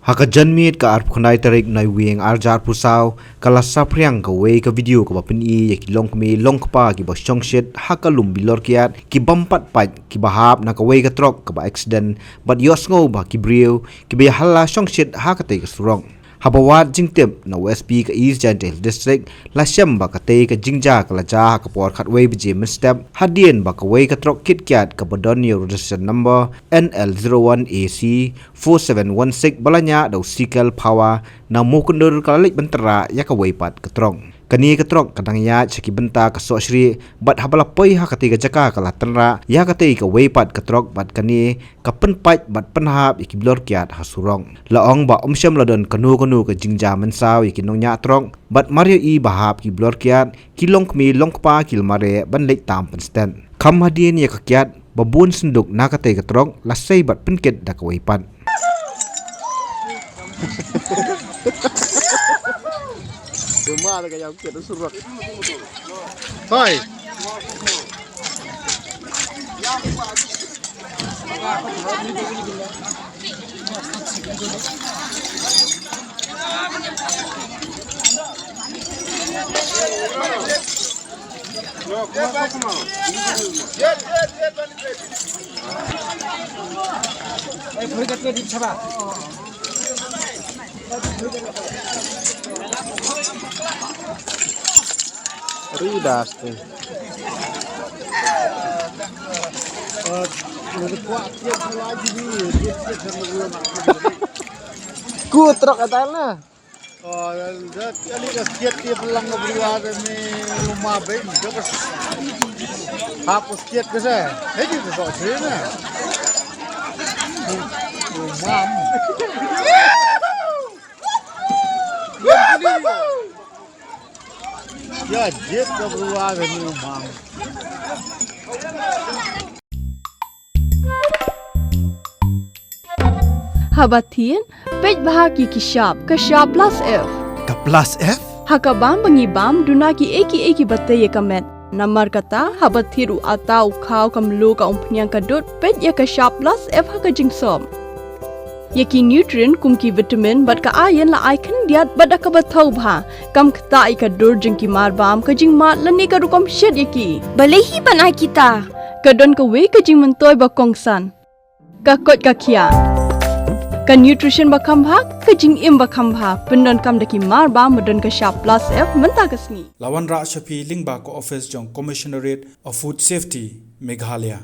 Haka janmit ka arp khonai tarik nai wing arjar pusau kala sapriang ka wei ka video ka bapin I ki long kmi long pa ki ba Shongshit haka lum Bilor Kyiad ki bampat pat ki bahap na ka wei ka Trok ka ba Aksiden but yos ngo ba ki briu ki be halla Shongshit haka te ka surong habawat jingtep na wsp ka East Gentle District la shem ba ka te ka jingja ka la ja ka por khat wei bje min step hadien ba ka wei ka Trok kit Kyiad ka bodon yo registration number NL01AC 4716 balanya daw sikal power na mukundur kalalik bentara ya ka wei pat ka Trong kani ka Trok kadang ya chaki benta ka Sohshrieh bat habala poi ha ka te ka jaka ka la tanra ya ka te ka wei pat ka Trok bat kani ka penpat bat penhap iki Bilor Kyiad ha surong laong ba omsyam ladon kanu ka jingja mensaw iki nong nya Trok bat mario I bahap ki Bilor Kyiad ki long kmi long pa kil mare ban lek tam pen stand kam hadien ya ka Kyiad babun senduk na ka te ka Trok la sei bat penket da ka wei pat Cuma ada kayak kita surat. Hai. Ridas tu. Ku Trok atana. Oh, kali kasiat dia pelang berluar ni rumah baik. Terus hapus kiat ke saya. Ini tu Sohshrieh ni. Rumah. Ya, jet ka berluar ni rumah. Habatin, Pait bahagi ki sharp plus F. ka plus F Hakabam bangi bam duna ki eki batai ye kamet. Namar kata habathiru atau khau kamlu ka umpnyang kadut Pait ye ka sharp plus F haka jingsom. Yaki nutrient kum ki vitamin bat ka iron la icon diat bat ka bathau bha kam khta I ka dur jing ki mar bam ka jing mat lani ka rukom shed yaki balehi banai kita ka don ka we ka jing mentoy ba kongsan ka kot ka khia ka nutrition ba kham bha ka jing im ba kham bha pendon kam daki mar bam don ka sharp plus F menta kasni Lawan Ra Shafi Lingba ko office jong Commissionerate of Food Safety Meghalaya